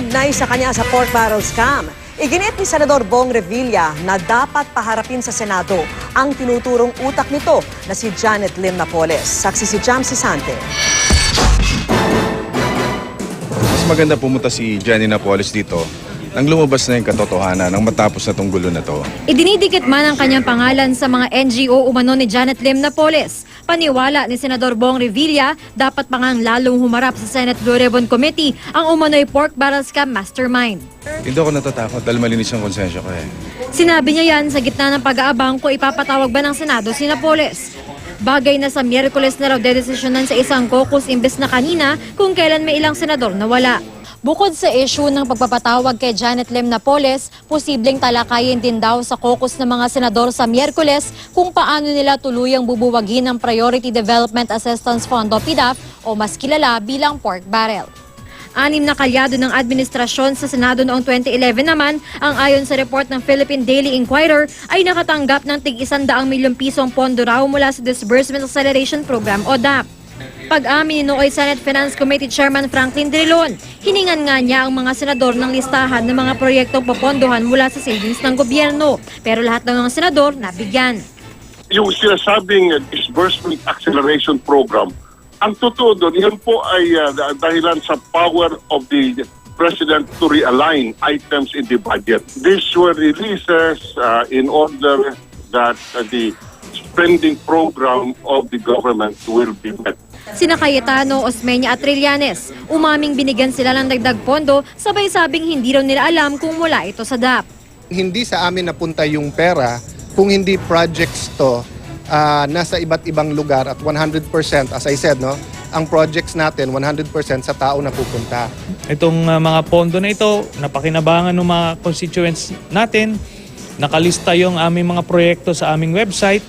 Kaugnay sa kanya sa pork barrel scam, iginit ni Senador Bong Revilla na dapat paharapin sa Senado ang tinuturong utak nito na si Janet Lim Napoles. Saksi si Jam Sisante. Mas maganda pumunta si Jenny Napoles dito nang lumabas na yung katotohanan nang matapos na tong gulo na to. Idinidikit man ang kanyang pangalan sa mga NGO umano ni Janet Lim Napoles. Paniwala ni Senador Bong Revilla, dapat pa ngang lalong humarap sa Senate Blue Ribbon Committee ang umano'y pork barrel scam mastermind. Hindi ako natatakot dahil malinis ang konsensya ko eh. Sinabi niya yan sa gitna ng pag-aabang kung ipapatawag ba ng Senado si Napoles. Bagay na sa Miyerkules na raw dedesisyonan sa isang caucus imbes na kanina kung kailan may ilang senador na wala. Bukod sa issue ng pagpapatawag kay Janet Lim Napoles, posibleng talakayin din daw sa caucus ng mga senador sa Miyerkules kung paano nila tuluyang bubuwagin ang Priority Development Assistance Fund o PDAF o mas kilala bilang pork barrel. 6 na kalyado ng administrasyon sa Senado noong 2011 naman ang ayon sa report ng Philippine Daily Inquirer ay nakatanggap ng tig-100 milyong pisong pondo raw mula sa Disbursement Acceleration Program o DAP. Pag-amin ni Nooy Senate Finance Committee Chairman Franklin Drilon, hiningan nga niya ang mga senador ng listahan ng mga proyektong popondohan mula sa savings ng gobyerno. Pero lahat ng mga senador nabigyan. Yung sinasabing Disbursement Acceleration Program, ang totoo doon, yan po ay dahilan sa power of the President to realign items in the budget. These were releases in order that the spending program of the government will be met. Sina Cayetano, Osmeña at Trillanes, umaming binigyan sila ng dagdag pondo, sabay sabing hindi raw nila alam kung wala ito sa DAP. Hindi sa amin napunta yung pera kung hindi projects to nasa iba't ibang lugar at 100%, as I said, no, ang projects natin 100% sa tao na pupunta. Itong mga pondo na ito, napakinabangan ng mga constituents natin, nakalista yung aming mga proyekto sa aming website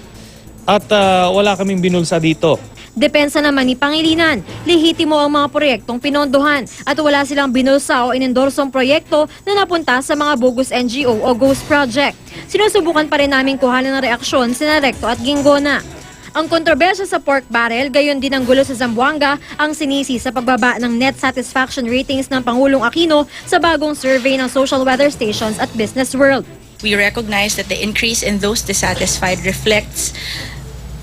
at wala kaming binulsa dito. Depensa naman ni Pangilinan, lehitimo ang mga proyektong pinondohan at wala silang binulsa o inendorsong proyekto na napunta sa mga bogus NGO o ghost project. Sinusubukan pa rin namin kuhanan ng reaksyon sina Recto at Ginggona. Ang kontrobersya sa pork barrel, gayon din ang gulo sa Zamboanga, ang sinisi sa pagbaba ng net satisfaction ratings ng Pangulong Aquino sa bagong survey ng social weather stations at Business World. We recognize that the increase in those dissatisfied reflects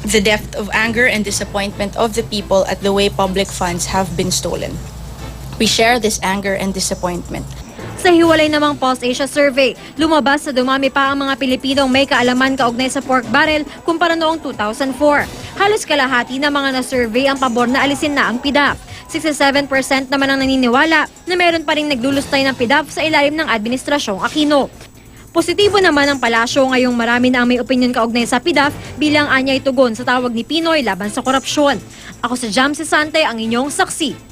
the depth of anger and disappointment of the people at the way public funds have been stolen. We share this anger and disappointment. Sa hiwalay namang Pulse Asia survey, lumabas na dumami pa ang mga Pilipinong may kaalaman kaugnay sa pork barrel kumpara noong 2004. Halos kalahati ng mga na-survey ang pabor na alisin na ang PDAF. 67% naman ang naniniwala na meron pa ring naglulustay ng PDAF sa ilalim ng Administrasyong Aquino. Positibo naman ang palasyo ngayong marami na ang may opinyon kaugnay sa PDAF bilang anyay tugon sa tawag ni Pinoy laban sa korupsyon. Ako si Jam Sisante, ang inyong saksi.